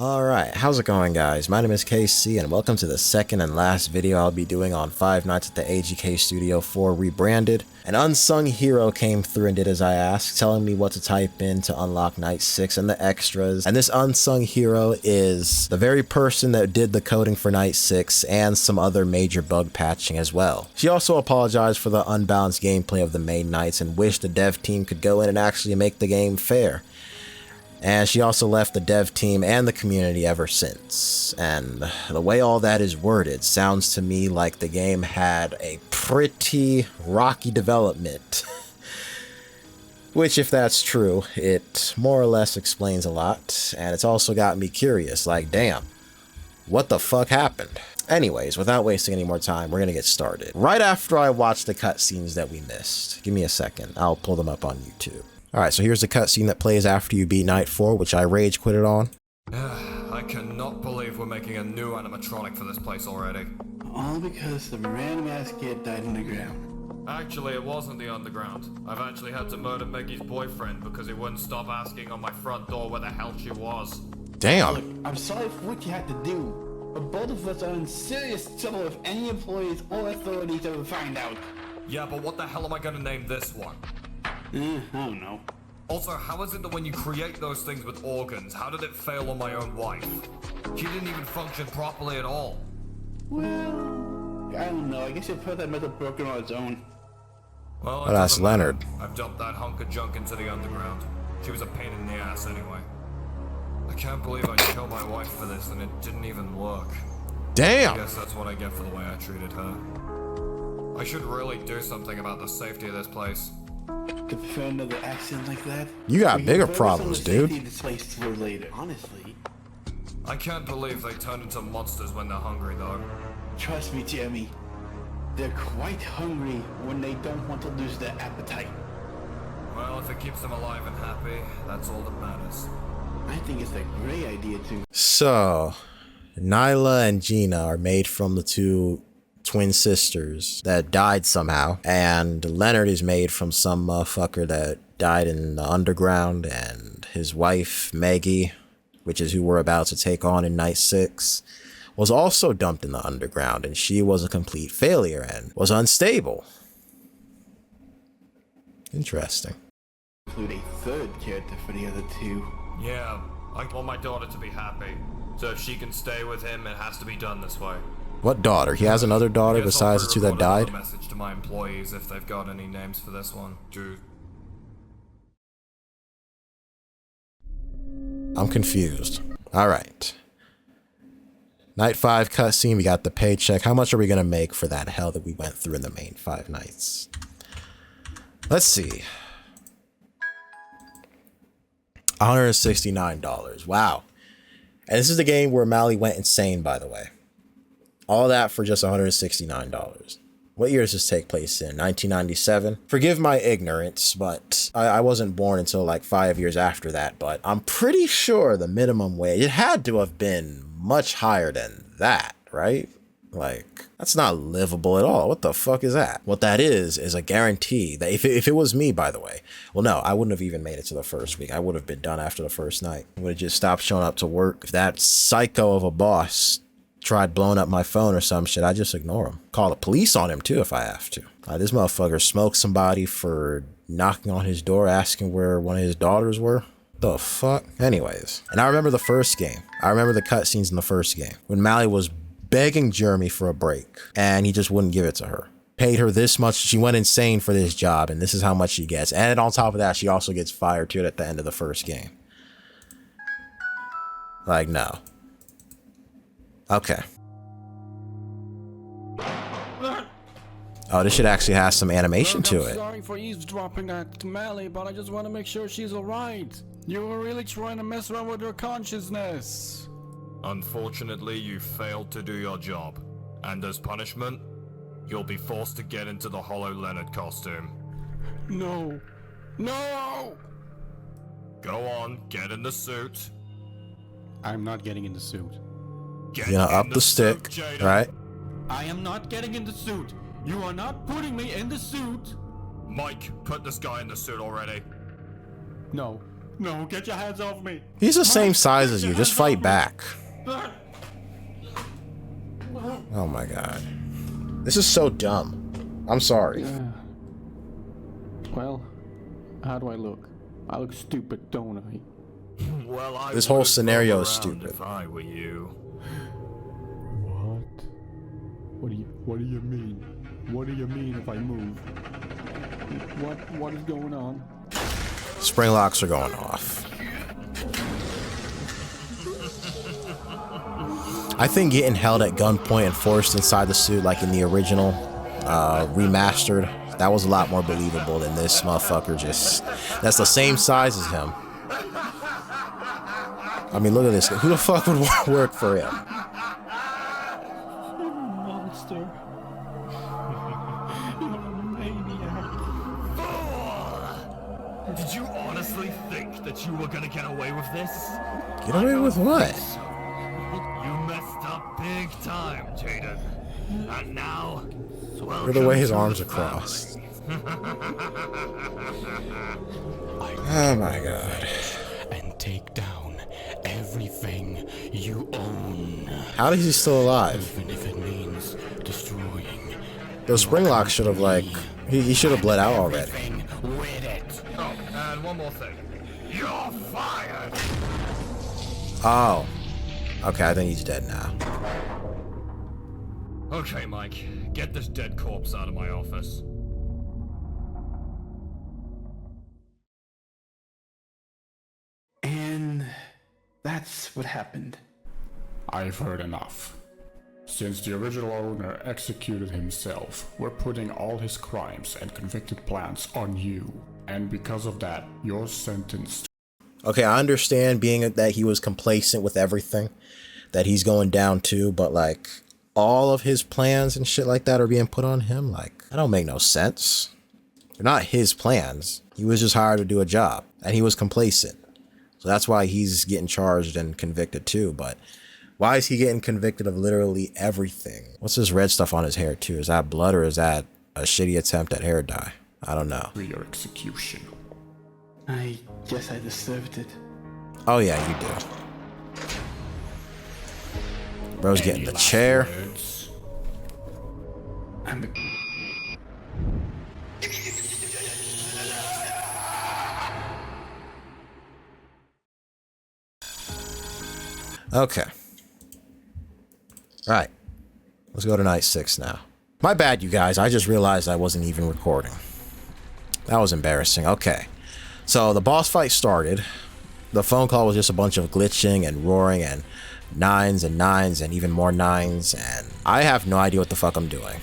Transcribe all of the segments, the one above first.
Alright, how's it going guys? My name is KC and welcome to the second and last video I'll be doing on Five Nights at the AGK Studio for Rebranded. An unsung hero came through and did as I asked, telling me what to type in to unlock Night 6 and the extras. And this unsung hero is the very person that did the coding for Night 6 and some other major bug patching as well. She also apologized for the unbalanced gameplay of the main nights and wished the dev team could go in and actually make the game fair. And she also left the dev team and the community ever since. And the way all that is worded sounds to me like the game had a pretty rocky development. Which, if that's true, it more or less explains a lot. And it's also got me curious, like, damn, what the fuck happened? Anyways, without wasting any more time, we're gonna get started. Right after I watch the cutscenes that we missed. Give me a second, I'll pull them up on YouTube. Alright, so here's the cutscene that plays after you beat Night 4, which I rage quitted on. I cannot believe we're making a new animatronic for this place already. All because some random ass kid died in the ground. Actually, it wasn't the underground. I've actually had to murder Maggie's boyfriend because he wouldn't stop asking on my front door where the hell she was. Damn. Look, I'm sorry for what you had to do, but both of us are in serious trouble if any employees or authorities ever find out. Yeah, but what the hell am I gonna name this one? I don't know. Also, how is it that when you create those things with organs, how did it fail on my own wife? She didn't even function properly at all. Well, I don't know. I guess your that metal broken on its own. Well, Oh, that's Leonard. I've dumped that hunk of junk into the underground. She was a pain in the ass anyway. I can't believe I killed my wife for this and it didn't even work. Damn! I guess that's what I get for the way I treated her. I should really do something about the safety of this place. To prevent another accident like that. You got we can bigger focus problems, on the dude. safety of this place for later. Honestly, I can't believe they turn into monsters when they're hungry though. trust me, Jeremy. They're quite hungry when they don't want to lose their appetite. Well, if it keeps them alive and happy, that's all that matters. I think it's a great idea to. So, Nyla and Gina are made from the two twin sisters that died somehow, and Leonard is made from some motherfucker that died in the underground, and his wife Maggie, which is who we're about to take on in Night 6, was also dumped in the underground, and she was a complete failure and was unstable. Interesting. Include a third character for the other two. Yeah, I want my daughter to be happy. So if she can stay with him, it has to be done this way. What daughter? He has another daughter Guess I'll besides the two that pre-record another died? message to my employees if they've got any names for this one. Dude. I'm confused. Alright. Night 5 cutscene, we got the paycheck. How much are we gonna make for that hell that we went through in the main 5 nights? Let's see. $169. Wow. And this is the game where Mally went insane, by the way. All that for just $169. What year does this take place in? 1997? Forgive my ignorance, but I wasn't born until like 5 years after that, but I'm pretty sure the minimum wage, it had to have been much higher than that, right? Like, that's not livable at all. What the fuck is that? What that is a guarantee that if it was me, by the way, well, no, I wouldn't have even made it to the first week. I would have been done after the first night. I would have just stopped showing up to work. If that psycho of a boss tried blowing up my phone or some shit, I just ignore him. Call the police on him too if I have to. This motherfucker smoked somebody for knocking on his door asking where one of his daughters were. The fuck? Anyways, and I remember the first game. I remember the cutscenes in the first game when Mally was begging Jeremy for a break and he just wouldn't give it to her. Paid her this much. She went insane for this job and this is how much she gets. And on top of that, she also gets fired too at the end of the first game. Like, no. Okay. Oh, this shit actually has some animation to it. Sorry for eavesdropping at Mally, but I just want to make sure she's alright. You were really trying to mess around with her consciousness. Unfortunately, you failed to do your job. And as punishment, you'll be forced to get into the Hollow Leonard costume. No. No! Go on, get in the suit. I'm not getting in the suit. Get You know, in up the stick, suit, Jada. right? I am not getting in the suit. You are not putting me in the suit. Mike, put this guy in the suit already. No, No, get your hands off me. He's the same size as you. Just fight back. Oh my god. This is so dumb. I'm sorry. Well, how do I look? I look stupid, don't I? Well, I This whole would've scenario is thrown around stupid. If I were you. What? What do you mean? What do you mean if I move? What is going on? Spring locks are going off. I think getting held at gunpoint and forced inside the suit like in the original remastered, that was a lot more believable than this motherfucker just... That's the same size as him. I mean, look at this. Who the fuck would work for him? You're a monster. You're a maniac. Did you honestly think that you were gonna get away with this? Get away with what? You messed up big time, Jaden. And now, Look at the way his arms are crossed. Oh my god. And take down everything you own. How is he still alive? Even if it means destroying. Those spring locks should have like... He should have bled out already. With it. Oh, and one more thing. You're fired! Oh. Okay, I think he's dead now. Okay, Mike. Get this dead corpse out of my office. And that's what happened. I've heard enough. Since the original owner executed himself, we're putting all his crimes and convicted plans on you. And because of that, you're sentenced. Okay, I understand being that he was complacent with everything, that he's going down too, but like all of his plans and shit like that are being put on him. Like, that don't make no sense. They're not his plans. He was just hired to do a job and he was complacent. So that's why he's getting charged and convicted too. But why is he getting convicted of literally everything? What's this red stuff on his hair too? Is that blood or is that a shitty attempt at hair dye? I don't know. For your execution. I guess I deserved it. Oh yeah, you do. Bro's getting the chair. I'm a... Okay. All right. Let's go to night 6 now. My bad, you guys. I just realized I wasn't even recording. That was embarrassing. Okay. So the boss fight started. The phone call was just a bunch of glitching and roaring and nines and even more nines. And I have no idea what the fuck I'm doing.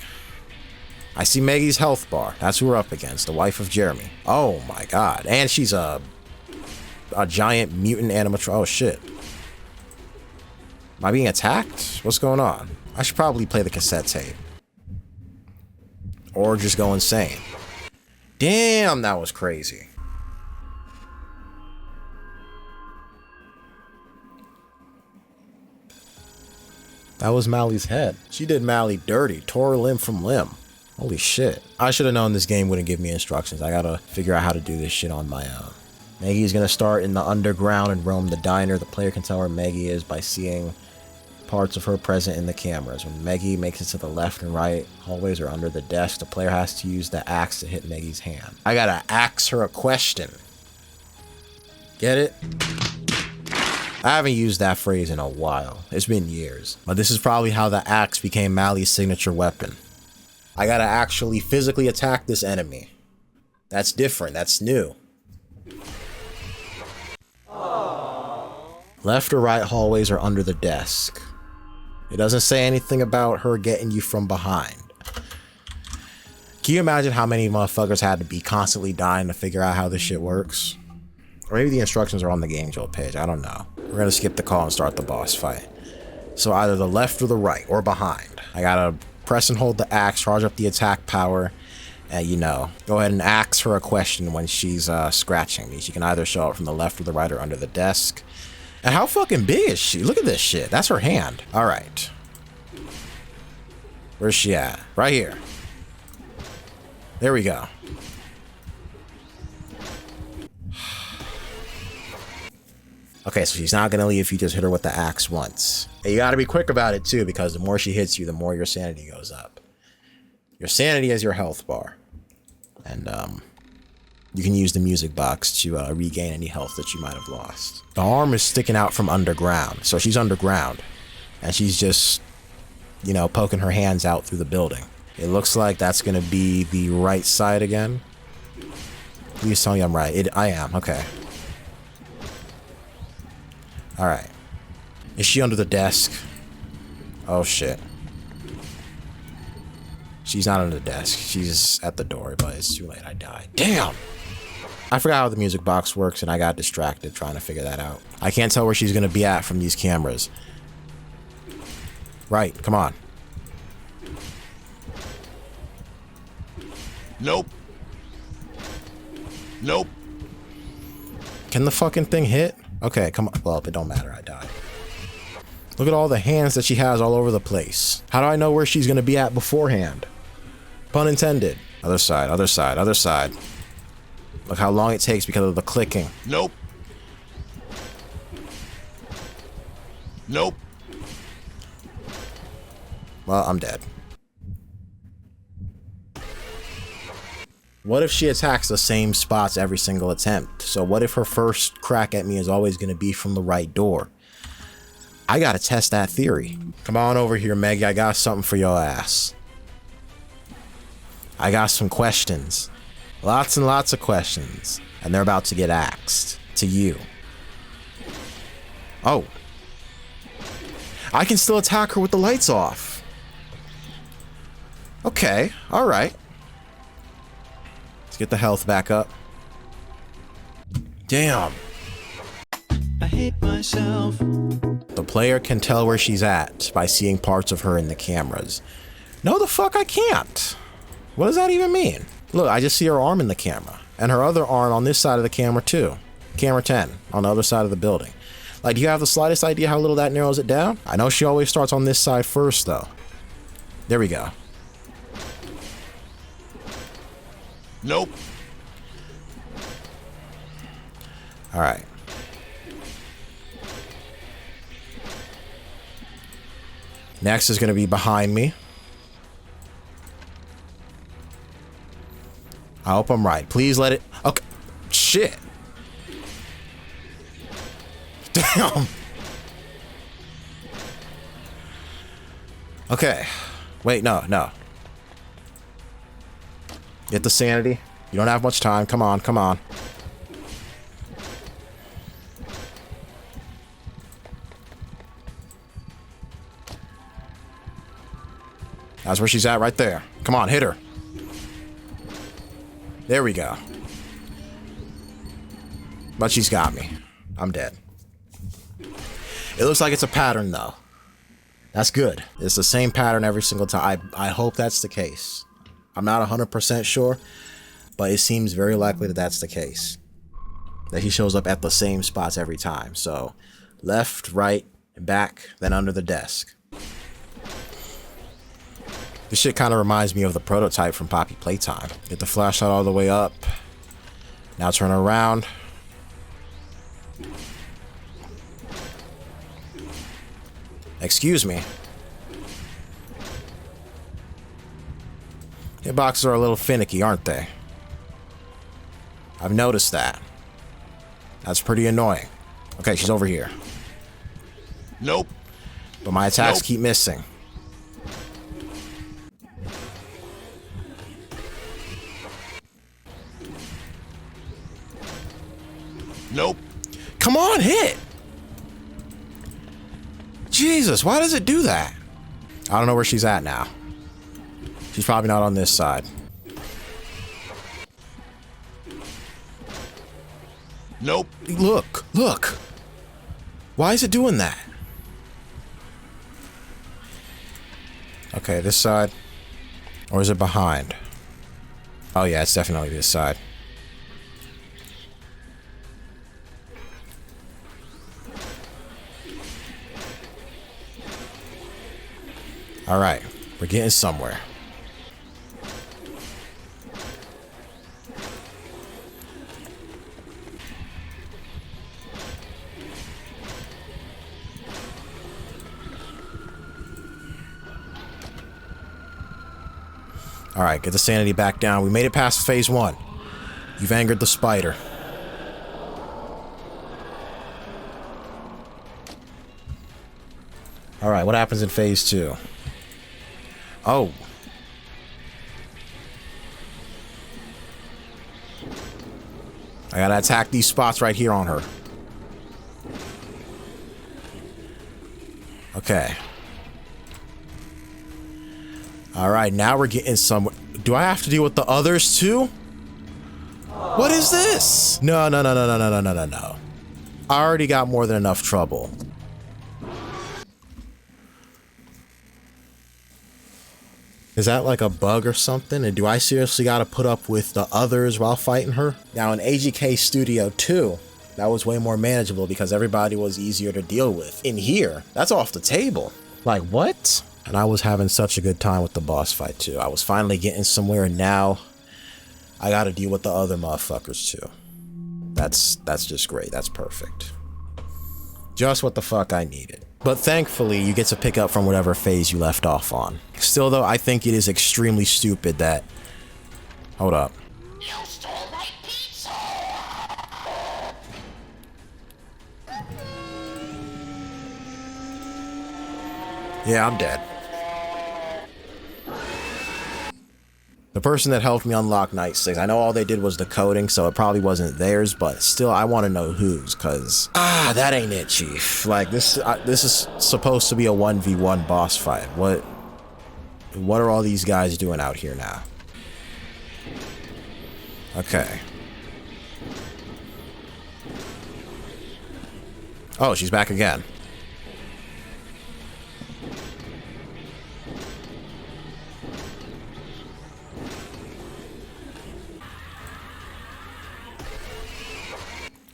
I see Maggie's health bar. That's who we're up against. The wife of Jeremy. Oh my god. And she's a giant mutant animatronic. Oh shit. Am I being attacked? What's going on? I should probably play the cassette tape. Or just go insane. Damn, that was crazy. That was Mally's head. She did Mally dirty, tore her limb from limb. Holy shit. I should have known this game wouldn't give me instructions. I gotta figure out how to do this shit on my own. Maggie's gonna start in the underground and roam the diner. The player can tell where Maggie is by seeing parts of her present in the cameras. When Maggie makes it to the left and right hallways or under the desk, the player has to use the axe to hit Maggie's hand. I gotta ask her a question. Get it? I haven't used that phrase in a while. It's been years. But this is probably how the axe became Mally's signature weapon. I gotta actually physically attack this enemy. That's different. That's new. Left or right hallways are under the desk. It doesn't say anything about her getting you from behind. Can you imagine how many motherfuckers had to be constantly dying to figure out how this shit works? Or maybe the instructions are on the game jolt page. I don't know. We're gonna skip the call and start the boss fight. So either the left or the right or behind. I gotta press and hold the axe, charge up the attack power, and you know, go ahead and ask her a question when she's scratching me. She can either show up from the left or the right or under the desk. And how fucking big is she? Look at this shit. That's her hand. All right. Where's she at? Right here. There we go. Okay, so she's not gonna leave if you just hit her with the axe once. And you gotta be quick about it too, because the more she hits you, the more your sanity goes up. Your sanity is your health bar. And you can use the music box to regain any health that you might have lost. The arm is sticking out from underground, so she's underground. And she's just, you know, poking her hands out through the building. It looks like that's gonna be the right side again. Please tell me I'm right. I am, okay. Alright. Is she under the desk? Oh shit. She's not under the desk. She's at the door, but it's too late. I died. Damn! I forgot how the music box works and I got distracted trying to figure that out. I can't tell where she's gonna be at from these cameras. Right, come on. Nope. Nope. Can the fucking thing hit? Okay, come on. Well, it don't matter. I died. Look at all the hands that she has all over the place. How do I know where she's gonna be at beforehand? Pun intended. Other side, other side, other side. Look how long it takes because of the clicking. Nope. Nope. Well, I'm dead. What if she attacks the same spots every single attempt? So what if her first crack at me is always going to be from the right door? I gotta test that theory. Come on over here, Meg. I got something for your ass. I got some questions. Lots and lots of questions. And they're about to get asked. To you. Oh. I can still attack her with the lights off. Okay. Alright. Let's get the health back up. Damn. I hate myself. The player can tell where she's at by seeing parts of her in the cameras. No, the fuck I can't. What does that even mean? Look, I just see her arm in the camera. And her other arm on this side of the camera too. Camera 10 on the other side of the building. Like, do you have the slightest idea how little that narrows it down? I know she always starts on this side first though. There we go. Nope. Alright. Next is going to be behind me. I hope I'm right. Please let it... Okay. Shit. Damn. Okay. Wait, no. Get the sanity. You don't have much time. Come on, come on. That's where she's at right there. Come on, hit her. There we go. But she's got me. I'm dead. It looks like it's a pattern though. That's good. It's the same pattern every single time. I hope that's the case. I'm not 100% sure, but it seems very likely that that's the case. That he shows up at the same spots every time. So left, right, back, then under the desk. This shit kind of reminds me of the prototype from Poppy Playtime. Get the flashlight all the way up. Now turn around. Excuse me. Hitboxes are a little finicky, aren't they? I've noticed that. That's pretty annoying. Okay, she's over here. Nope. But my attacks Nope. keep missing. Nope. Come on, hit! Jesus, why does it do that? I don't know where she's at now. She's probably not on this side. Nope. Look. Why is it doing that? Okay, this side. Or is it behind? Oh yeah, it's definitely this side. Alright, we're getting somewhere. Alright, get the sanity back down. We made it past phase 1. You've angered the spider. Alright, what happens in phase 2? Oh. I gotta attack these spots right here on her. Okay. Alright, now we're getting some... Do I have to deal with the others too? What is this? No. I already got more than enough trouble. Is that like a bug or something? And do I seriously gotta put up with the others while fighting her? Now in AGK Studio 2, that was way more manageable because everybody was easier to deal with. In here, that's off the table. Like, what? And I was having such a good time with the boss fight too. I was finally getting somewhere, and now I gotta deal with the other motherfuckers too. That's just great. That's perfect. Just what the fuck I needed. But thankfully, you get to pick up from whatever phase you left off on. Still though, I think it is extremely stupid that... Hold up. You stole my pizza! Yeah, I'm dead. The person that helped me unlock Night 6, I know all they did was the coding, so it probably wasn't theirs, but still, I want to know whose, because... that ain't it, Chief. Like, this is supposed to be a 1v1 boss fight. What are all these guys doing out here now? Okay. Oh, she's back again.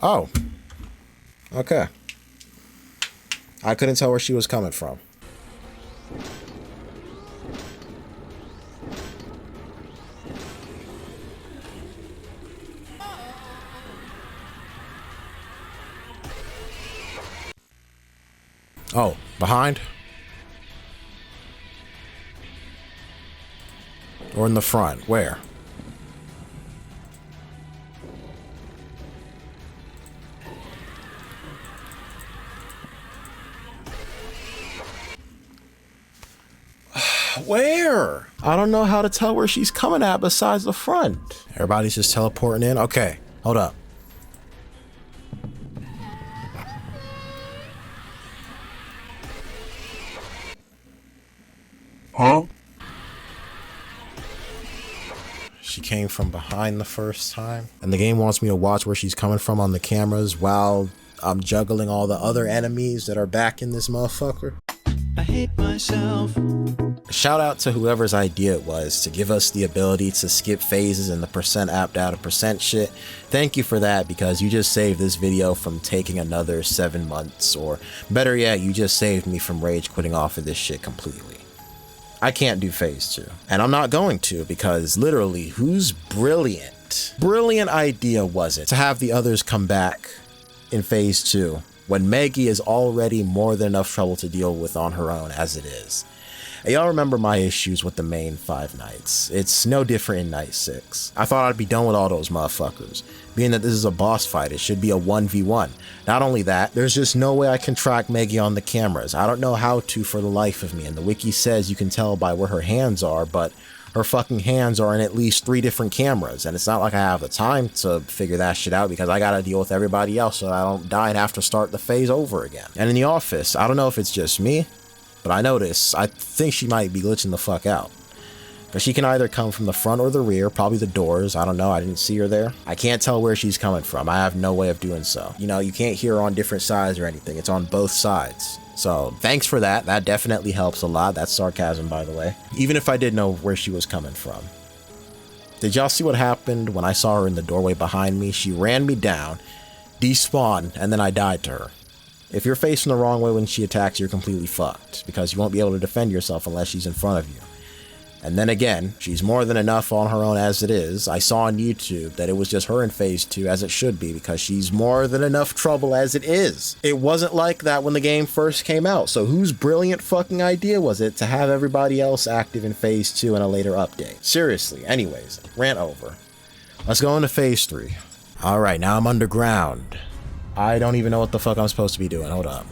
Oh. Okay. I couldn't tell where she was coming from. Oh, behind? Or in the front? Where? Where? I don't know how to tell where she's coming at besides the front. Everybody's just teleporting in? Okay, hold up. Huh? She came from behind the first time, and the game wants me to watch where she's coming from on the cameras while I'm juggling all the other enemies that are back in this motherfucker. I hate myself. Shout out to whoever's idea it was to give us the ability to skip phases and the percent apt out of percent shit. Thank you for that, because you just saved this video from taking another 7 months, or better yet, you just saved me from rage quitting off of this shit completely. I can't do phase 2, and I'm not going to, because literally, whose brilliant idea was it to have the others come back in phase 2 when Maggie is already more than enough trouble to deal with on her own as it is? And y'all remember my issues with the main 5 nights. It's no different in night 6. I thought I'd be done with all those motherfuckers. Being that this is a boss fight, it should be a 1v1. Not only that, there's just no way I can track Maggie on the cameras. I don't know how to for the life of me, and the wiki says you can tell by where her hands are, but her fucking hands are in at least 3 different cameras, and it's not like I have the time to figure that shit out because I gotta deal with everybody else so I don't die and have to start the phase over again. And in the office, I don't know if it's just me, but I notice, I think she might be glitching the fuck out. Because she can either come from the front or the rear, probably the doors, I don't know, I didn't see her there. I can't tell where she's coming from, I have no way of doing so. You know, you can't hear her on different sides or anything, it's on both sides. So, thanks for that, that definitely helps a lot, that's sarcasm by the way. Even if I did know where she was coming from. Did y'all see what happened when I saw her in the doorway behind me? She ran me down, despawned, and then I died to her. If you're facing the wrong way when she attacks, you're completely fucked, because you won't be able to defend yourself unless she's in front of you. And then again, she's more than enough on her own as it is. I saw on YouTube that it was just her in phase 2, as it should be, because she's more than enough trouble as it is. It wasn't like that when the game first came out, so whose brilliant fucking idea was it to have everybody else active in phase 2 in a later update? Seriously, anyways, rant over. Let's go into phase 3. Alright, now I'm underground. I don't even know what the fuck I'm supposed to be doing. Hold up.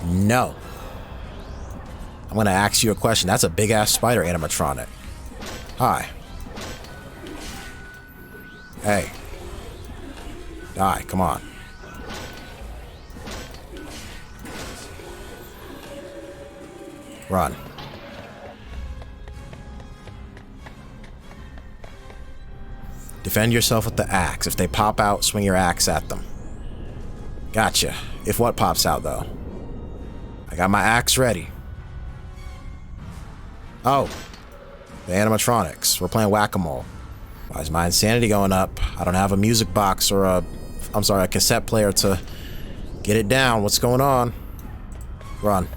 No. I'm gonna ask you a question. That's a big ass spider animatronic. Hi. Hey. Die, come on. Run. Defend yourself with the axe. If they pop out, swing your axe at them. Gotcha. If what pops out, though? I got my axe ready. Oh. The animatronics. We're playing whack-a-mole. Why is my insanity going up? I don't have a music box or a cassette player to get it down. What's going on? Run.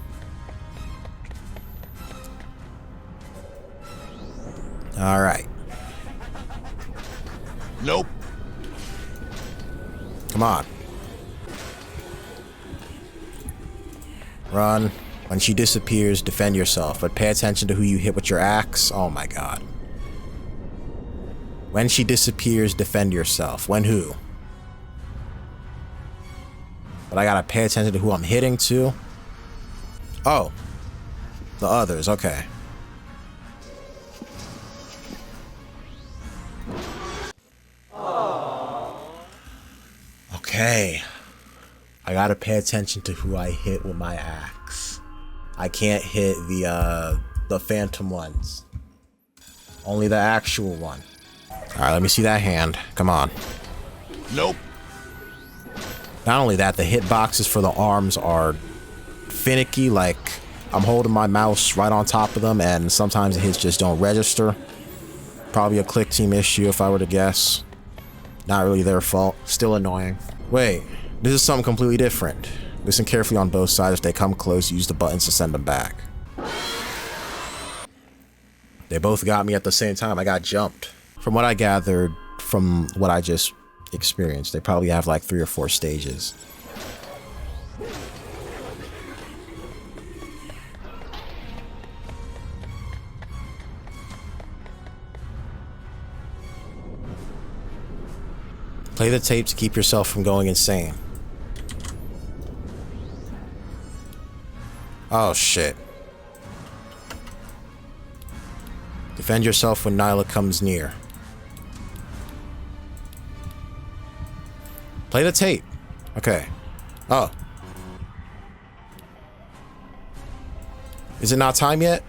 Alright. Nope. Come on. Run. When she disappears, defend yourself, but pay attention to who you hit with your axe. Oh my god. When she disappears, defend yourself. When who? But I gotta pay attention to who I'm hitting to. Oh. The others, okay. Okay. I gotta pay attention to who I hit with my axe. I can't hit the phantom ones. Only the actual one. Alright, let me see that hand. Come on. Nope. Not only that, the hitboxes for the arms are finicky, like I'm holding my mouse right on top of them and sometimes the hits just don't register. Probably a click team issue if I were to guess. Not really their fault. Still annoying. Wait, this is something completely different. Listen carefully on both sides. If they come close, use the buttons to send them back. They both got me at the same time. I got jumped. From what I gathered, from what I just experienced, they probably have like 3 or 4 stages. Play the tape to keep yourself from going insane. Oh shit. Defend yourself when Nyla comes near. Play the tape. Okay. Oh. Is it not time yet?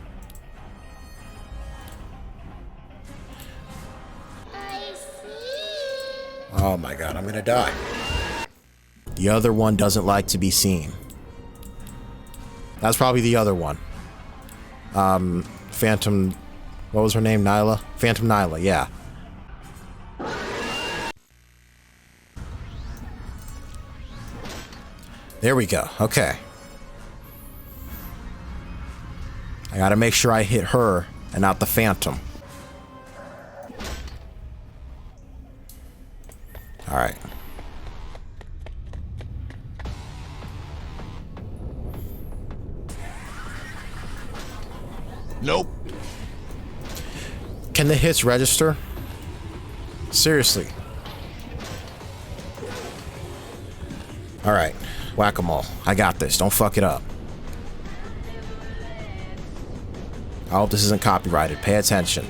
Oh my god, I'm gonna die. The other one doesn't like to be seen. That's probably the other one. Phantom... What was her name? Nyla? Phantom Nyla, yeah. There we go. Okay. I gotta make sure I hit her and not the Phantom. Alright. Nope. Can the hits register? Seriously. Alright. Whack-a-mole. I got this. Don't fuck it up. I hope this isn't copyrighted. Pay attention.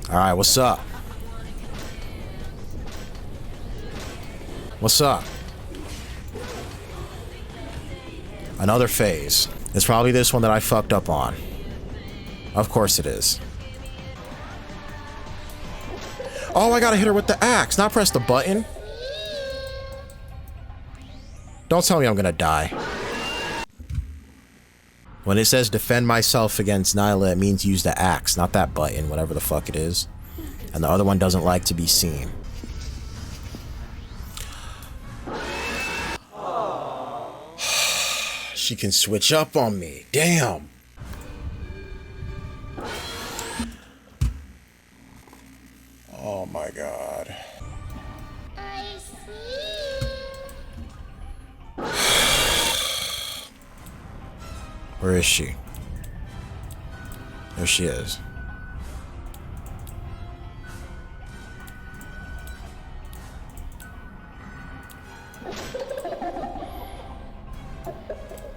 Alright, what's up? What's up? Another phase. It's probably this one that I fucked up on. Of course it is. Oh, I gotta hit her with the axe, not press the button. Don't tell me I'm gonna die. When it says defend myself against Nyla, it means use the axe, not that button, whatever the fuck it is. And the other one doesn't like to be seen. She can switch up on me. Damn. Oh my god. I see. Where is she? There she is.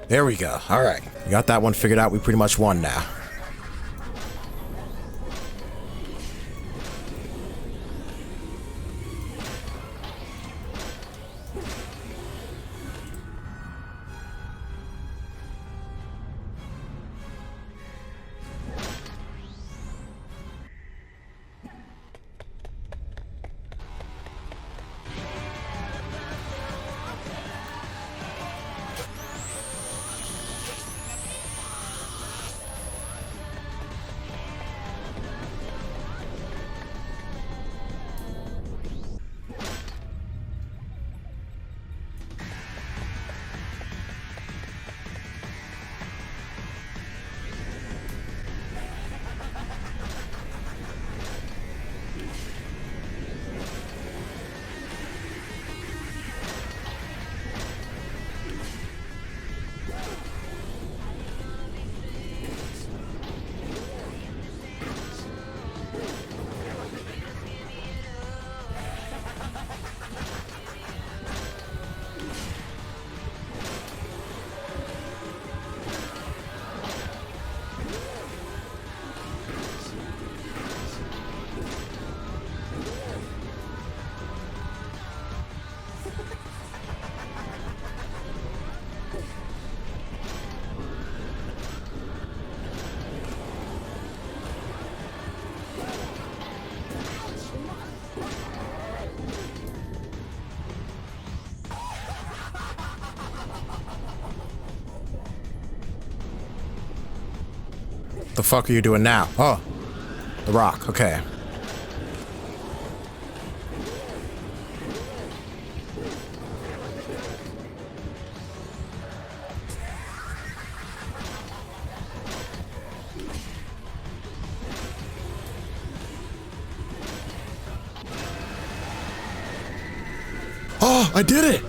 There we go. All right. We got that one figured out. We pretty much won now. The fuck are you doing now? Oh, the rock. Okay. Oh, I did it!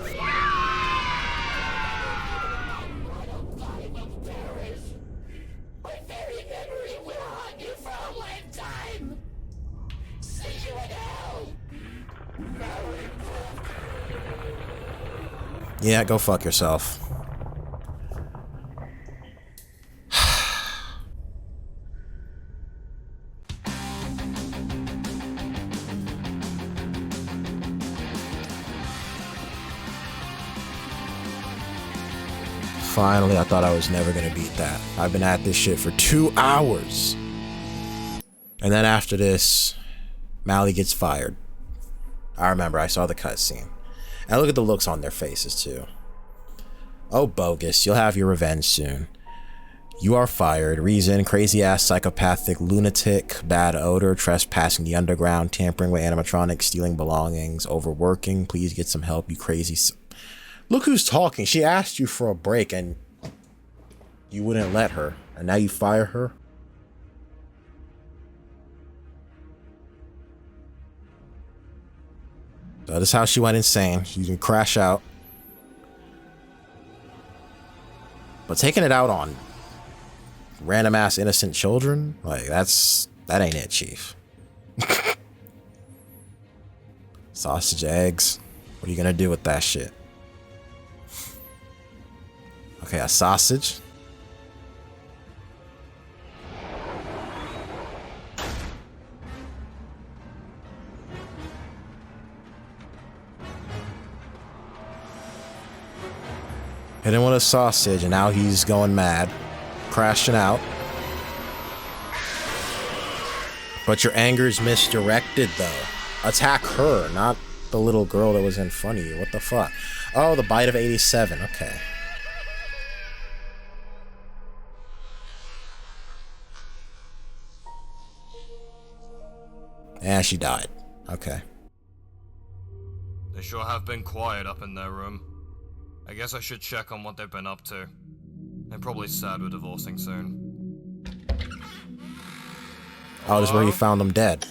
Yeah, go fuck yourself. Finally, I thought I was never gonna beat that. I've been at this shit for 2 hours. And then after this, Mally gets fired. I remember, I saw the cutscene. And look at the looks on their faces, too. Oh, bogus, you'll have your revenge soon. You are fired. Reason, crazy-ass psychopathic lunatic, bad odor, trespassing the underground, tampering with animatronics, stealing belongings, overworking. Please get some help, you crazy... Look who's talking. She asked you for a break and you wouldn't let her. And now you fire her? So this is how she went insane. She can crash out. But taking it out on random ass innocent children, like that ain't it, Chief. Sausage eggs. What are you gonna do with that shit? Okay, a sausage. Hit him with a sausage, and now he's going mad, crashing out. But your anger is misdirected, though. attack her, not the little girl that was in front of you. What the fuck? Oh, the bite of 87. Okay. And she died. Okay. They sure have been quiet up in their room. I guess I should check on what they've been up to. They're probably sad we're divorcing soon. Oh, this is where you found them dead.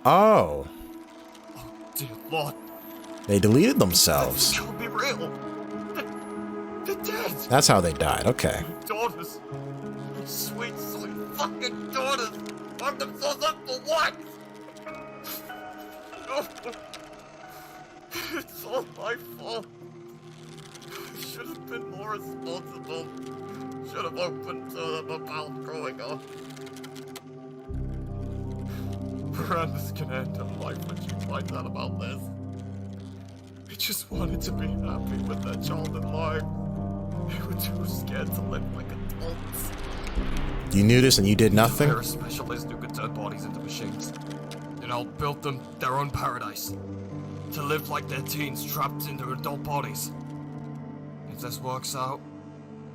Oh. Dear Lord. They deleted themselves. This can't be real. They're dead. That's how they died. Okay. My daughters. My sweet fucking daughters. Locked themselves up for what? It's all my fault. I should have been more responsible. Should have opened to them about growing up. Miranda's gonna end her life when she finds out about this. They just wanted to be happy with their child alive. They were too scared to live like adults. You knew this and you did nothing? They're a specialist who could turn bodies into machines. And I'll build them their own paradise. To live like their teens trapped into adult bodies. If this works out,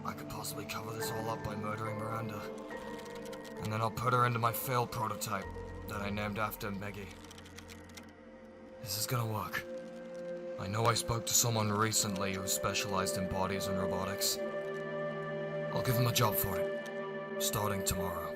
I could possibly cover this all up by murdering Miranda. And then I'll put her into my failed prototype that I named after Meggie. This is gonna work. I know I spoke to someone recently who specialized in bodies and robotics. I'll give him a job for it, starting tomorrow.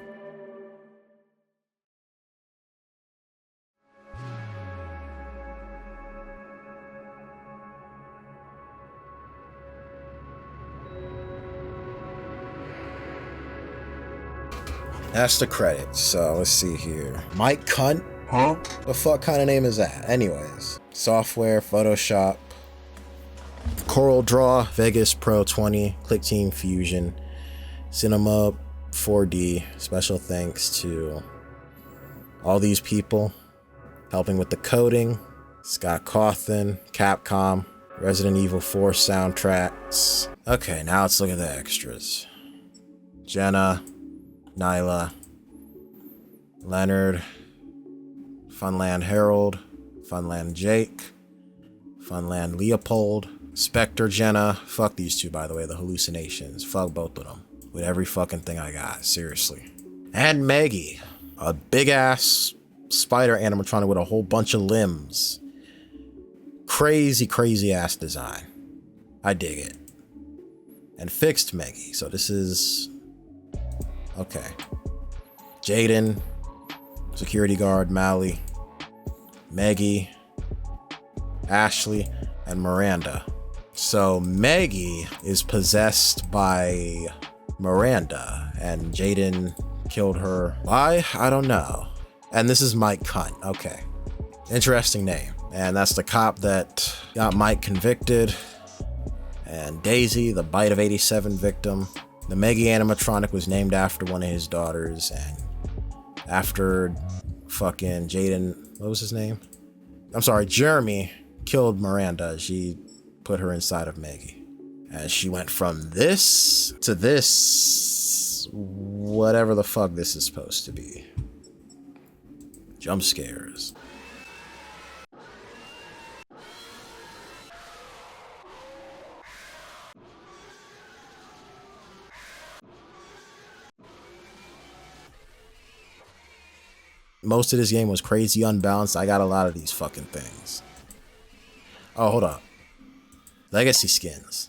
That's the credits. So let's see here. Mike Cunt? Huh? The fuck kind of name is that? Anyways, software, Photoshop, Coral Draw, Vegas Pro 20, ClickTeam Fusion, Cinema 4D. Special thanks to all these people helping with the coding. Scott Cawthon, Capcom, Resident Evil 4 soundtracks. Okay, now let's look at the extras. Jenna, Nyla, Leonard, Funland Harold, Funland Jake, Funland Leopold, Spectre Jenna. Fuck these two, by the way, the hallucinations. Fuck both of them. With every fucking thing I got, seriously. And Maggie, a big ass spider animatronic with a whole bunch of limbs. Crazy, crazy ass design. I dig it. And fixed Maggie. So this is... okay. Jaden, security guard Mally, Maggie, Ashley, and Miranda. So Maggie is possessed by Miranda, and Jaden killed her. Why? I don't know. And this is Mike Cunt. Okay. Interesting name. And that's the cop that got Mike convicted. And Daisy, the bite of 87 victim. The Maggie animatronic was named after one of his daughters, and after fucking Jaden, what was his name? I'm sorry, Jeremy killed Miranda. She put her inside of Maggie. And she went from this to this, whatever the fuck this is supposed to be. Jump scares. Most of this game was crazy unbalanced. I got a lot of these fucking things. Oh, hold up. Legacy skins.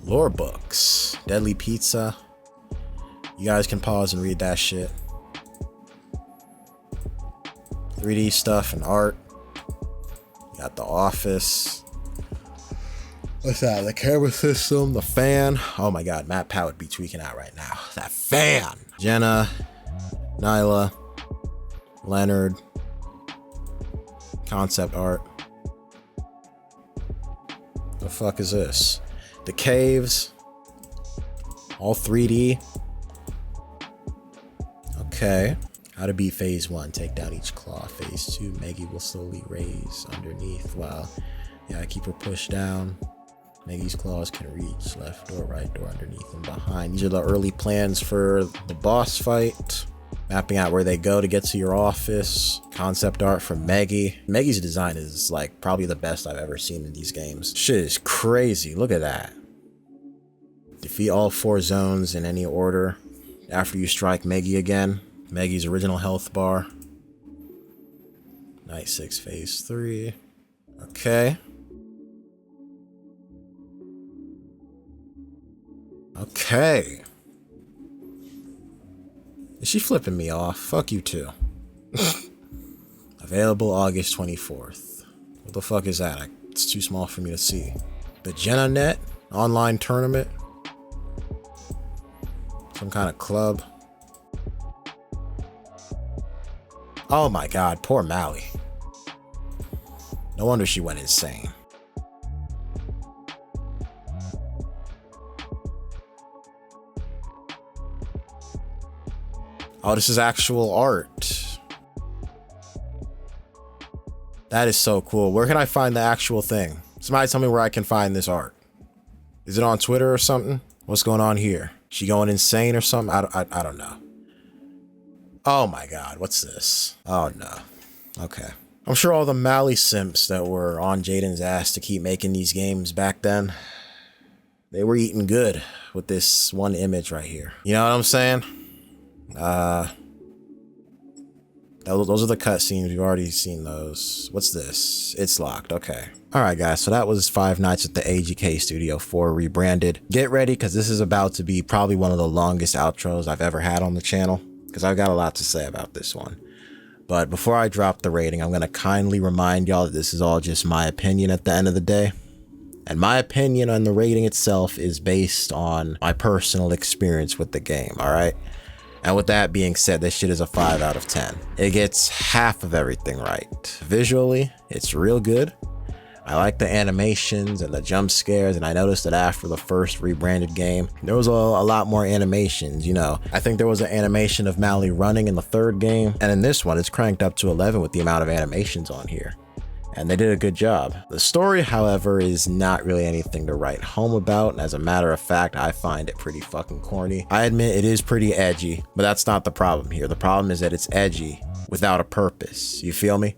Lore books. Deadly Pizza. You guys can pause and read that shit. 3D stuff and art. You got The Office. What's that? The camera system, the fan. Oh my god, Matt Pat would be tweaking out right now. That fan! Jenna, Nyla, Leonard, concept art. The fuck is this? The caves. All 3D. Okay. How to beat phase 1, take down each claw. Phase 2, Maggie will slowly raise underneath. Wow. Yeah, I keep her pushed down. Maggie's claws can reach left door, right door, underneath and behind. These are the early plans for the boss fight. Mapping out where they go to get to your office. Concept art from Maggie. Maggie's design is like probably the best I've ever seen in these games. Shit is crazy. Look at that. Defeat all 4 zones in any order after you strike Maggie again. Maggie's original health bar. Night 6, phase 3. Okay. Okay. Is she flipping me off? Fuck you too. Available August 24th. What the fuck is that? It's too small for me to see. The JennaNet online tournament. Some kind of club. Oh my god, poor Mally. No wonder she went insane. Oh, this is actual art. That is so cool. Where can I find the actual thing? Somebody tell me where I can find this art. Is it on Twitter or something? What's going on here? She going insane or something? I don't know. Oh my god, what's this? Oh no. Okay. I'm sure all the Mally simps that were on Jaden's ass to keep making these games back then, they were eating good with this one image right here. You know what I'm saying? Those are the cutscenes. We've already seen those. What's this? It's locked. Okay. Alright guys, so that was 5 Nights at the AGK Studio 4 Rebranded. Get ready, because this is about to be probably one of the longest outros I've ever had on the channel, because I've got a lot to say about this one. But before I drop the rating, I'm going to kindly remind y'all that this is all just my opinion at the end of the day. And my opinion on the rating itself is based on my personal experience with the game, alright? And with that being said, this shit is a 5 out of 10. It gets half of everything right. Visually, it's real good. I like the animations and the jump scares, and I noticed that after the first Rebranded game, there was a lot more animations, you know. I think there was an animation of Mally running in the 3rd game, and in this one, it's cranked up to 11 with the amount of animations on here. And they did a good job. The story, however, is not really anything to write home about, and as a matter of fact, I find it pretty fucking corny. I admit it is pretty edgy, but that's not the problem here. The problem is that it's edgy without a purpose. You feel me?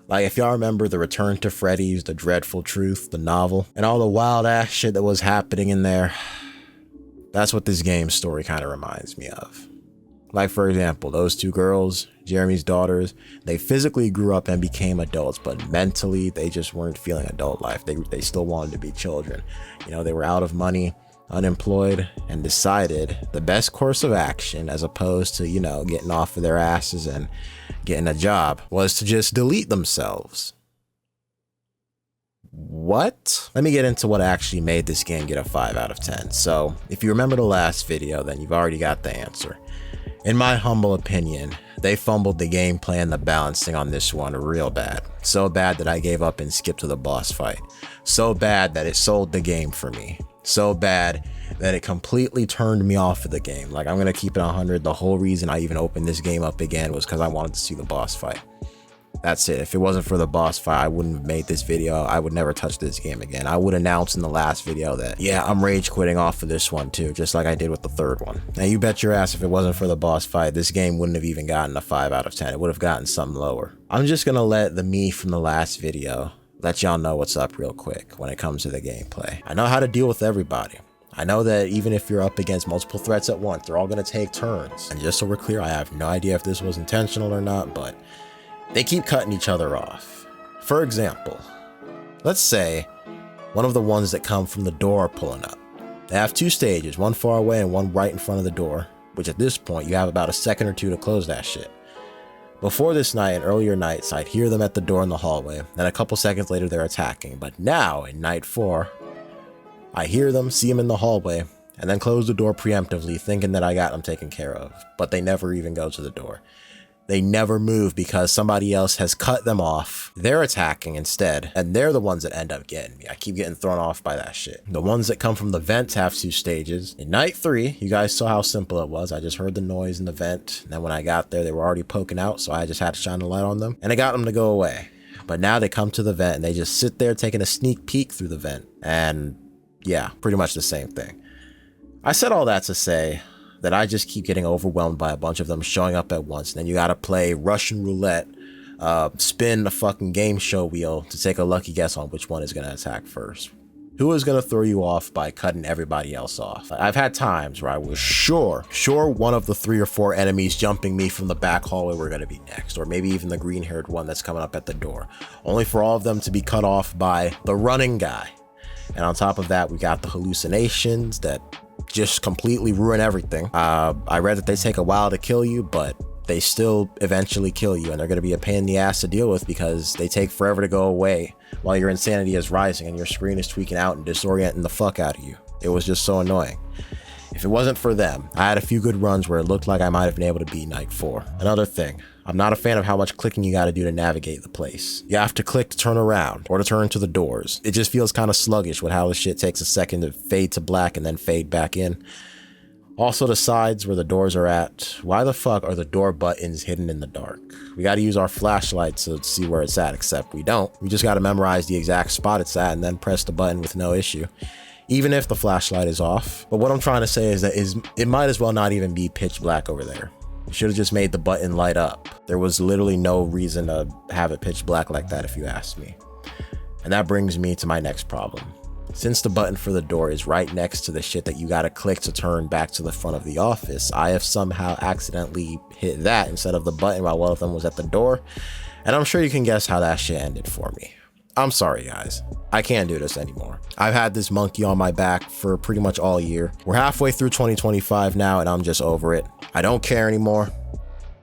Like, if y'all remember The Return to Freddy's, The Dreadful Truth, the novel, and all the wild ass shit that was happening in there, that's what this game's story kind of reminds me of. Like, for example, those 2 girls, Jeremy's daughters, they physically grew up and became adults, but mentally, they just weren't feeling adult life. They still wanted to be children. You know, they were out of money, unemployed, and decided the best course of action, as opposed to, you know, getting off of their asses and getting a job, was to just delete themselves. What? Let me get into what actually made this game get a 5 out of 10. So, if you remember the last video, then you've already got the answer. In my humble opinion, they fumbled the gameplay and the balancing on this one real bad. So bad that I gave up and skipped to the boss fight. So bad that it sold the game for me. So bad that it completely turned me off of the game. Like, I'm gonna keep it 100. The whole reason I even opened this game up again was because I wanted to see the boss fight. That's it. If it wasn't for the boss fight, I wouldn't have made this video. I would never touch this game again. I would announce in the last video that, yeah, I'm rage quitting off of this one too, just like I did with the 3rd one. Now, you bet your ass if it wasn't for the boss fight, this game wouldn't have even gotten a 5 out of 10. It would have gotten something lower. I'm just gonna let the me from the last video let y'all know what's up real quick when it comes to the gameplay. I know how to deal with everybody. I know that even if you're up against multiple threats at once, they're all gonna take turns. And just so we're clear, I have no idea if this was intentional or not, but they keep cutting each other off. For example, let's say one of the ones that come from the door are pulling up. They have 2 stages, one far away and one right in front of the door, which at this point, you have about a second or 2 to close that shit. Before this night and earlier nights, I'd hear them at the door in the hallway, then a couple seconds later they're attacking. But now, in night 4, I hear them, see them in the hallway, and then close the door preemptively, thinking that I got them taken care of. But they never even go to the door. They never move because somebody else has cut them off. They're attacking instead, and they're the ones that end up getting me. I keep getting thrown off by that shit. The ones that come from the vents have 2 stages. In night 3, you guys saw how simple it was. I just heard the noise in the vent, and then when I got there, they were already poking out, so I just had to shine the light on them, and it got them to go away. But now they come to the vent, and they just sit there taking a sneak peek through the vent, and yeah, pretty much the same thing. I said all that to say that I just keep getting overwhelmed by a bunch of them showing up at once. And then you gotta play Russian roulette, spin the fucking game show wheel to take a lucky guess on which one is gonna attack first. Who is gonna throw you off by cutting everybody else off? I've had times where I was sure one of the 3 or 4 enemies jumping me from the back hallway were gonna be next, or maybe even the green-haired one that's coming up at the door, only for all of them to be cut off by the running guy. And on top of that, we got the hallucinations that just completely ruin everything. I read that they take a while to kill you, but they still eventually kill you, and they're going to be a pain in the ass to deal with because they take forever to go away while your insanity is rising and your screen is tweaking out and disorienting the fuck out of you. It was just so annoying. If it wasn't for them, I had a few good runs where it looked like I might have been able to beat night 4. Another thing, I'm not a fan of how much clicking you got to do to navigate the place. You have to click to turn around or to turn to the doors. It just feels kind of sluggish with how the shit takes a second to fade to black and then fade back in. Also, the sides where the doors are at. Why the fuck are the door buttons hidden in the dark? We got to use our flashlight to see where it's at, except we don't. We just got to memorize the exact spot it's at and then press the button with no issue, even if the flashlight is off. But what I'm trying to say is that it might as well not even be pitch black over there. You should have just made the button light up. There was literally no reason to have it pitch black like that if you asked me. And that brings me to my next problem. Since the button for the door is right next to the shit that you gotta click to turn back to the front of the office, I have somehow accidentally hit that instead of the button while one of them was at the door. And I'm sure you can guess how that shit ended for me. I'm sorry, guys. I can't do this anymore. I've had this monkey on my back for pretty much all year. We're halfway through 2025 now, and I'm just over it. I don't care anymore.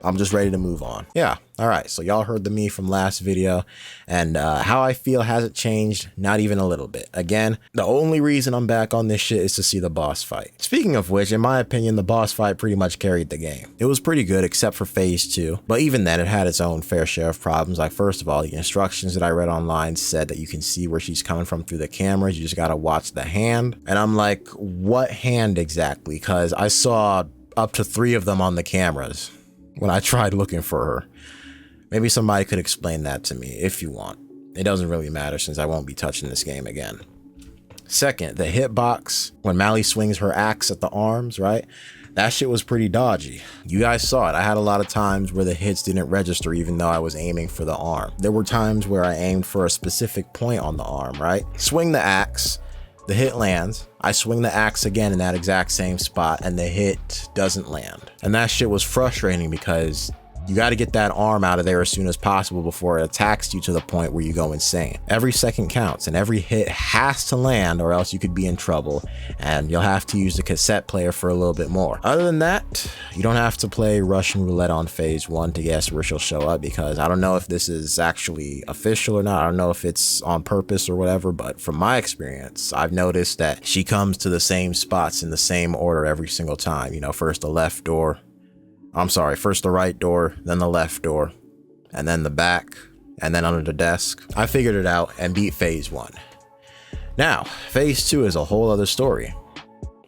I'm just ready to move on. Yeah, all right, so y'all heard the me from last video, and how I feel hasn't changed, not even a little bit. Again, the only reason I'm back on this shit is to see the boss fight. Speaking of which, in my opinion, the boss fight pretty much carried the game. It was pretty good, except for phase 2, but even then, it had its own fair share of problems. Like, first of all, the instructions that I read online said that you can see where she's coming from through the cameras, you just gotta watch the hand, and I'm like, what hand exactly? Because I saw up to 3 of them on the cameras when I tried looking for her. Maybe somebody could explain that to me if you want. It doesn't really matter since I won't be touching this game again. Second, the hitbox, when Mally swings her axe at the arms, right? That shit was pretty dodgy. You guys saw it. I had a lot of times where the hits didn't register even though I was aiming for the arm. There were times where I aimed for a specific point on the arm, right? Swing the axe, the hit lands. I swing the axe again in that exact same spot and the hit doesn't land. And that shit was frustrating because you got to get that arm out of there as soon as possible before it attacks you to the point where you go insane. Every second counts and every hit has to land or else you could be in trouble and you'll have to use the cassette player for a little bit more. Other than that, you don't have to play Russian roulette on phase 1 to guess where she'll show up, because I don't know if this is actually official or not. I don't know if it's on purpose or whatever, but from my experience, I've noticed that she comes to the same spots in the same order every single time. You know, first the left door, first the right door, then the left door, and then the back, and then under the desk. I figured it out and beat phase 1. Now, phase 2 is a whole other story.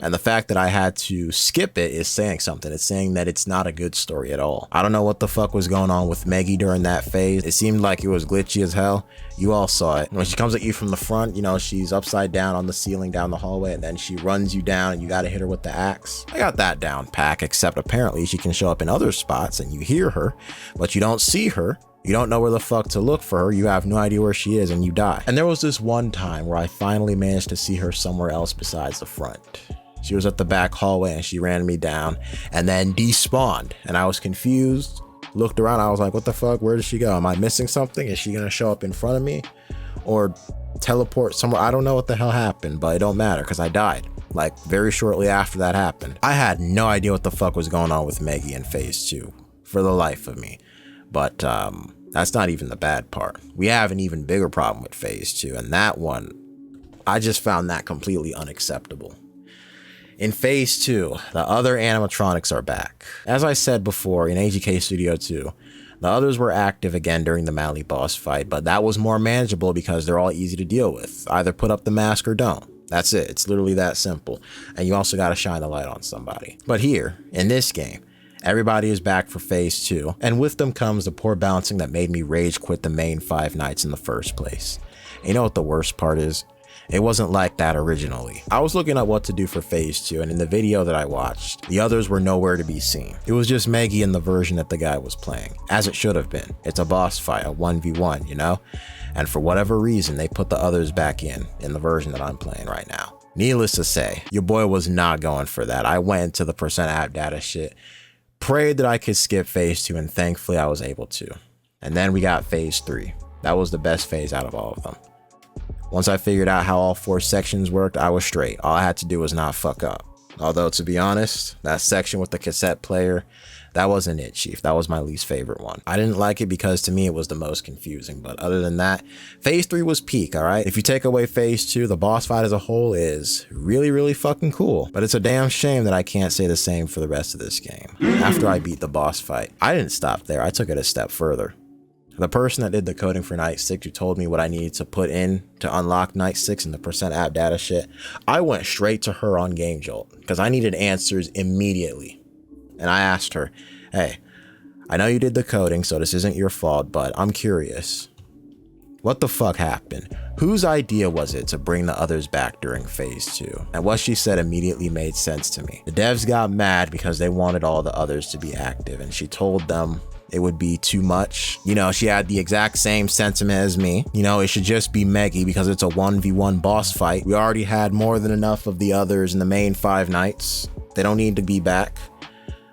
And the fact that I had to skip it is saying something. It's saying that it's not a good story at all. I don't know what the fuck was going on with Maggie during that phase. It seemed like it was glitchy as hell. You all saw it. When she comes at you from the front, you know, she's upside down on the ceiling down the hallway, and then she runs you down and you gotta hit her with the axe. I got that down pack, except apparently she can show up in other spots and you hear her, but you don't see her. You don't know where the fuck to look for her. You have no idea where she is and you die. And there was this one time where I finally managed to see her somewhere else besides the front. She was at the back hallway and she ran me down and then despawned. And I was confused, looked around. I was like, what the fuck? Where did she go? Am I missing something? Is she going to show up in front of me or teleport somewhere? I don't know what the hell happened, but it don't matter because I died like very shortly after that happened. I had no idea what the fuck was going on with Maggie in phase 2 for the life of me. But that's not even the bad part. We have an even bigger problem with phase 2. And that one, I just found that completely unacceptable. In Phase 2, the other animatronics are back. As I said before, in AGK Studio 2, the others were active again during the Mally boss fight, but that was more manageable because they're all easy to deal with. Either put up the mask or don't. That's it. It's literally that simple. And you also gotta shine the light on somebody. But here, in this game, everybody is back for Phase 2, and with them comes the poor balancing that made me rage quit the main Five Nights in the first place. And you know what the worst part is? It wasn't like that originally. I was looking at what to do for Phase 2, and in the video that I watched, the others were nowhere to be seen. It was just Maggie in the version that the guy was playing, as it should have been. It's a boss fight, a 1v1, you know? And for whatever reason, they put the others back in the version that I'm playing right now. Needless to say, your boy was not going for that. I went into the % app data shit, prayed that I could skip Phase 2, and thankfully I was able to. And then we got Phase 3. That was the best phase out of all of them. Once I figured out how all 4 sections worked, I was straight. All I had to do was not fuck up. Although, to be honest, that section with the cassette player, that wasn't it, Chief. That was my least favorite one. I didn't like it because to me it was the most confusing, but other than that, Phase 3 was peak, alright? If you take away Phase 2, the boss fight as a whole is really, really fucking cool. But it's a damn shame that I can't say the same for the rest of this game. After I beat the boss fight, I didn't stop there. I took it a step further. The person that did the coding for Night 6 who told me what I needed to put in to unlock Night 6 and the % app data shit, I went straight to her on Game Jolt because I needed answers immediately. And I asked her, hey, I know you did the coding, so this isn't your fault, but I'm curious. What the fuck happened? Whose idea was it to bring the others back during Phase 2? And what she said immediately made sense to me. The devs got mad because they wanted all the others to be active, and she told them it would be too much. You know, she had the exact same sentiment as me. You know, it should just be Meggy because it's a 1v1 boss fight. We already had more than enough of the others in the main Five Nights. They don't need to be back.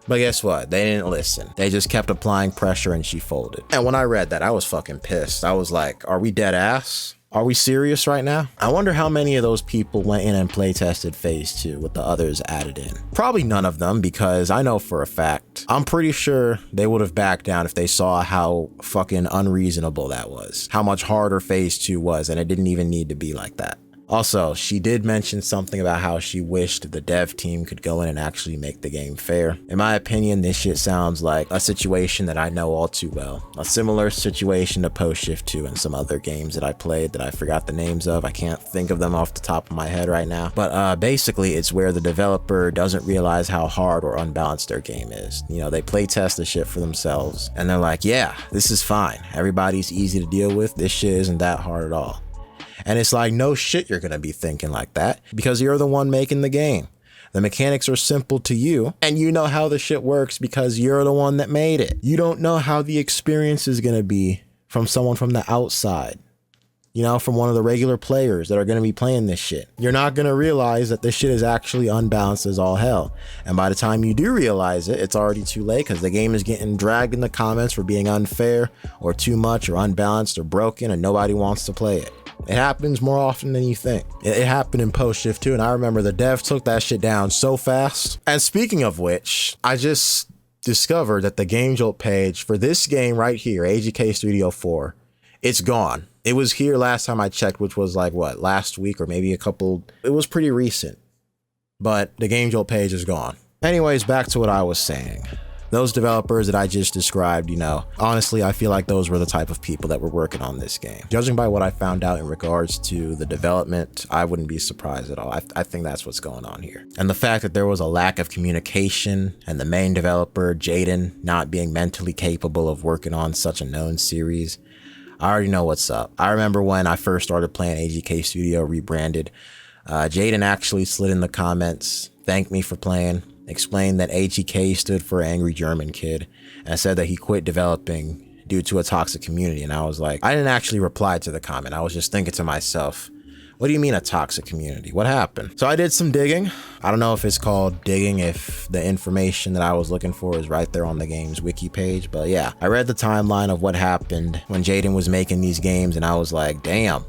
But guess what? They didn't listen. They just kept applying pressure and she folded. And when I read that, I was fucking pissed. I was like, are we dead ass? Are we serious right now? I wonder how many of those people went in and play tested Phase 2 with the others added in. Probably none of them, because I know for a fact, I'm pretty sure they would have backed down if they saw how fucking unreasonable that was. How much harder Phase 2 was, and it didn't even need to be like that. Also, she did mention something about how she wished the dev team could go in and actually make the game fair. In my opinion, this shit sounds like a situation that I know all too well. A similar situation to Post Shift 2 and some other games that I played that I forgot the names of. I can't think of them off the top of my head right now. But basically, it's where the developer doesn't realize how hard or unbalanced their game is. You know, they play test the shit for themselves and they're like, yeah, this is fine. Everybody's easy to deal with. This shit isn't that hard at all. And it's like, no shit you're gonna be thinking like that because you're the one making the game. The mechanics are simple to you and you know how the shit works because you're the one that made it. You don't know how the experience is gonna be from someone from the outside. You know, from one of the regular players that are gonna be playing this shit. You're not gonna realize that this shit is actually unbalanced as all hell. And by the time you do realize it, it's already too late because the game is getting dragged in the comments for being unfair or too much or unbalanced or broken and nobody wants to play it. It happens more often than you think. It happened in Post Shift 2, and I remember the dev took that shit down so fast. And speaking of which, I just discovered that the Game Jolt page for this game right here, AGK Studio 4, it's gone. It was here last time I checked, which was like, what, last week or maybe it was pretty recent. But the Game Jolt page is gone. Anyways, back to what I was saying. Those developers that I just described, you know, honestly, I feel like those were the type of people that were working on this game. Judging by what I found out in regards to the development, I wouldn't be surprised at all. I think that's what's going on here. And the fact that there was a lack of communication and the main developer, Jaden, not being mentally capable of working on such a known series, I already know what's up. I remember when I first started playing AGK Studio Rebranded, Jaden actually slid in the comments, thanked me for playing, explained that AGK stood for Angry German Kid, and said that he quit developing due to a toxic community. And I was like, I didn't actually reply to the comment. I was just thinking to myself, what do you mean a toxic community? What happened? So I did some digging. I don't know if it's called digging, if the information that I was looking for is right there on the game's wiki page. But yeah, I read the timeline of what happened when Jaden was making these games, and I was like, damn.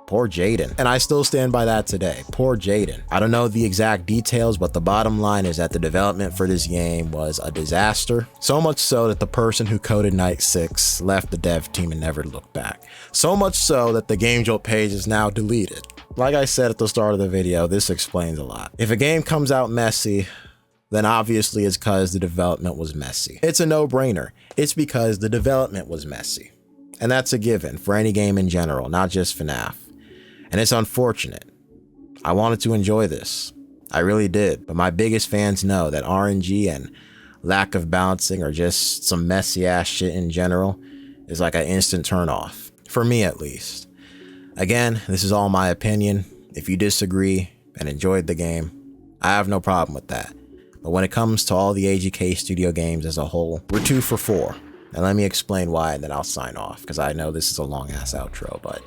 Poor Jaden. And I still stand by that today. Poor Jaden. I don't know the exact details, but the bottom line is that the development for this game was a disaster. So much so that the person who coded Night 6 left the dev team and never looked back. So much so that the Game Jolt page is now deleted. Like I said at the start of the video, this explains a lot. If a game comes out messy, then obviously it's because the development was messy. It's a no-brainer. It's because the development was messy. And that's a given for any game in general, not just FNAF. And it's unfortunate. I wanted to enjoy this. I really did, but my biggest fans know that RNG and lack of balancing or just some messy ass shit in general is like an instant turn off. For me at least. Again, this is all my opinion. If you disagree and enjoyed the game, I have no problem with that. But when it comes to all the AGK studio games as a whole, we're 2 for 4. And let me explain why and then I'll sign off, because I know this is a long ass outro, but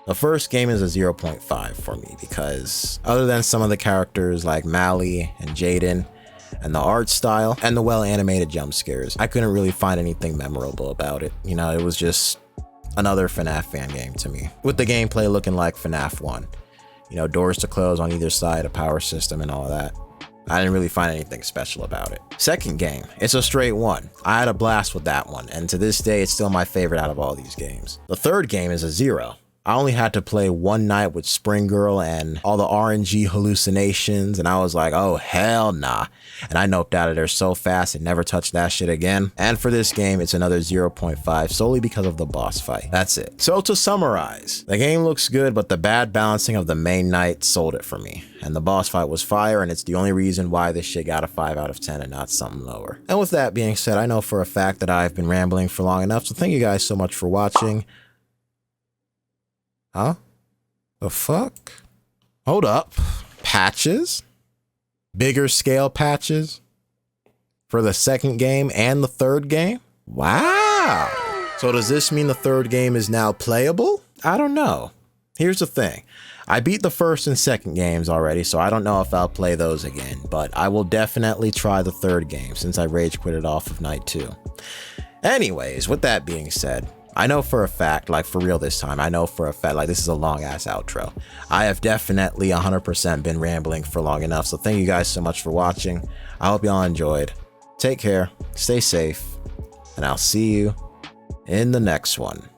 the first game is a 0.5 for me because other than some of the characters like Mally and Jaden and the art style and the well animated jump scares, I couldn't really find anything memorable about it. You know, it was just another FNAF fan game to me, with the gameplay looking like FNAF 1. You know, doors to close on either side, a power system and all of that. I didn't really find anything special about it. Second game, it's a straight 1. I had a blast with that one, and to this day, it's still my favorite out of all these games. The third game is a 0. I only had to play one night with Spring Girl and all the RNG hallucinations, and I was like, oh hell nah. And I noped out of there so fast and never touched that shit again. And for this game, it's another 0.5 solely because of the boss fight. That's it. So to summarize, the game looks good, but the bad balancing of the main night sold it for me. And the boss fight was fire, and it's the only reason why this shit got a 5 out of 10 and not something lower. And with that being said, I know for a fact that I've been rambling for long enough, so thank you guys so much for watching. Huh? The fuck? Hold up. Patches? Bigger scale patches? For the second game and the third game? Wow. So does this mean the third game is now playable? I don't know. Here's the thing. I beat the first and second games already, so I don't know if I'll play those again, but I will definitely try the third game since I rage quit it off of night 2. Anyways, with that being said, I know for a fact, like for real this time, I know for a fact, like this is a long ass outro. I have definitely 100% been rambling for long enough. So thank you guys so much for watching. I hope y'all enjoyed. Take care, stay safe, and I'll see you in the next one.